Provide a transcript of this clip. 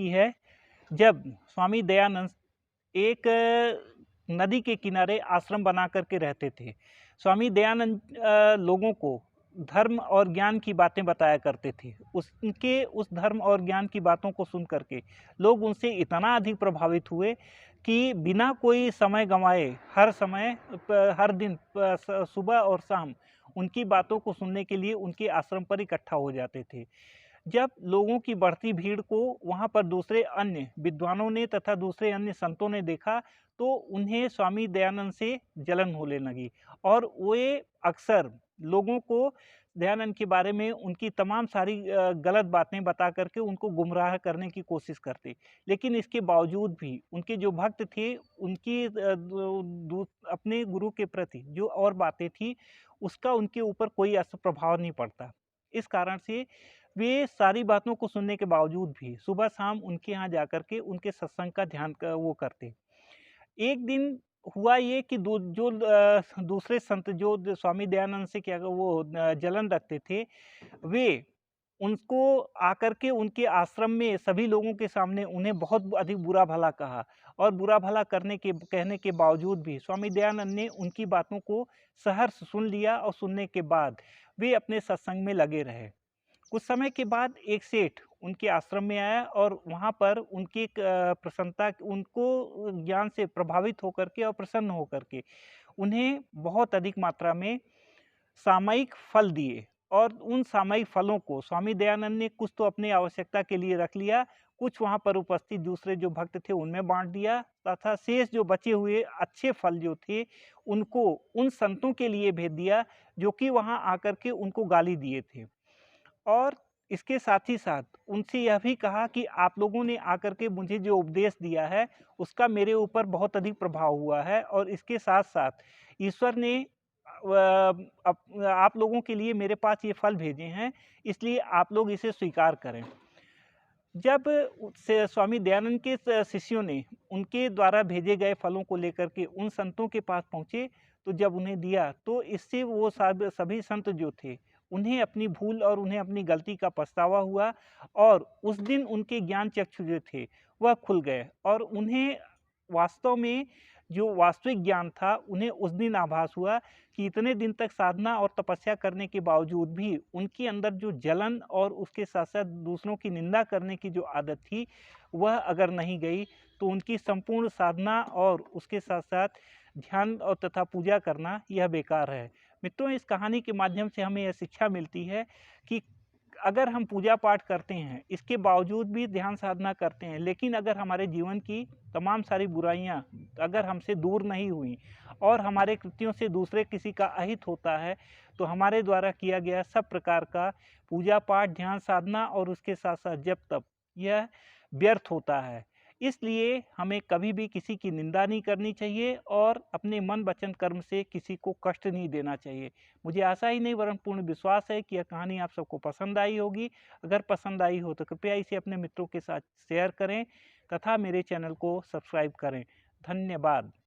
की है। जब स्वामी दयानंद एक नदी के किनारे आश्रम बना करके रहते थे। स्वामी दयानंद लोगों को धर्म और ज्ञान की बातें बताया करते थे। उनके उस धर्म और ज्ञान की बातों को सुन करके लोग उनसे इतना अधिक प्रभावित हुए कि बिना कोई समय गंवाए हर समय हर दिन सुबह और शाम उनकी बातों को सुनने के लिए उनके आश्रम पर इकट्ठा हो जाते थे। जब लोगों की बढ़ती भीड़ को वहाँ पर दूसरे अन्य विद्वानों ने तथा दूसरे अन्य संतों ने देखा, तो उन्हें स्वामी दयानंद से जलन होने लगी और वे अक्सर लोगों को दयानंद के बारे में उनकी तमाम सारी गलत बातें बता करके उनको गुमराह करने की कोशिश करते। लेकिन इसके बावजूद भी उनके जो भक्त थे, उनकी अपने गुरु के प्रति जो और बातें थी, उसका उनके ऊपर कोई ऐसा प्रभाव नहीं पड़ता। इस कारण से वे सारी बातों को सुनने के बावजूद भी सुबह-शाम उनके यहाँ जाकर के उनके सत्संग का ध्यान वो करते। एक दिन हुआ ये कि दूसरे संत जो स्वामी दयानंद से क्या वो जलन रखते थे, वे उनको आकर के उनके आश्रम में सभी लोगों के सामने उन्हें बहुत अधिक बुरा-भला कहा और बुरा-भला कहने के बावजूद भी स्वामी दयानंद ने उनकी बातों को सहर्ष सुन लिया और सुनने के बाद वे अपने सत्संग में लगे रहे। कुछ समय के बाद एक सेठ उनके आश्रम में आया और वहाँ पर उनकी प्रसन्नता उनको ज्ञान से प्रभावित होकर के और प्रसन्न होकर के उन्हें बहुत अधिक मात्रा में सामयिक फल दिए और उन सामयिक फलों को स्वामी दयानंद ने कुछ तो अपनी आवश्यकता के लिए रख लिया, कुछ वहाँ पर उपस्थित दूसरे जो भक्त थे उनमें बाँट दिया तथा शेष जो बचे हुए अच्छे फल जो थे, उनको उन संतों के लिए भेज दिया जो कि वहाँ आकर के उनको गाली दिए थे। और इसके साथ ही साथ उनसे यह भी कहा कि आप लोगों ने आकर के मुझे जो उपदेश दिया है, उसका मेरे ऊपर बहुत अधिक प्रभाव हुआ है और इसके साथ-साथ ईश्वर ने आप लोगों के लिए मेरे पास ये फल भेजे हैं, इसलिए आप लोग इसे स्वीकार करें। जब से स्वामी दयानंद के शिष्यों ने उनके द्वारा भेजे गए फलों को लेकर के उन संतों के पास पहुँचे, तो जब उन्हें दिया, तो इससे वो सभी संत जो थे, उन्हें अपनी भूल और उन्हें अपनी गलती का पछतावा हुआ और उस दिन उनके ज्ञान चक्षु जो थे, वह खुल गए और उन्हें वास्तव में जो वास्तविक ज्ञान था, उन्हें उस दिन आभास हुआ कि इतने दिन तक साधना और तपस्या करने के बावजूद भी उनके अंदर जो जलन और उसके साथ-साथ दूसरों की निंदा करने की जो आदत थी, वह अगर नहीं गई, तो उनकी संपूर्ण साधना और उसके साथ-साथ ध्यान और तथा पूजा करना यह बेकार है। मित्रों, इस कहानी के माध्यम से हमें यह शिक्षा मिलती है कि अगर हम पूजा पाठ करते हैं, इसके बावजूद भी ध्यान साधना करते हैं, लेकिन अगर हमारे जीवन की तमाम सारी बुराइयाँ अगर हमसे दूर नहीं हुई और हमारे कृत्यों से दूसरे किसी का अहित होता है, तो हमारे द्वारा किया गया सब प्रकार का पूजा पाठ, ध्यान साधना और उसके साथ-साथ जप-तप, यह व्यर्थ होता है। इसलिए हमें कभी भी किसी की निंदा नहीं करनी चाहिए और अपने मन, वचन, कर्म से किसी को कष्ट नहीं देना चाहिए। मुझे आशा ही नहीं वरन पूर्ण विश्वास है कि यह कहानी आप सबको पसंद आई होगी। अगर पसंद आई हो तो कृपया इसे अपने मित्रों के साथ शेयर करें तथा मेरे चैनल को सब्सक्राइब करें। धन्यवाद।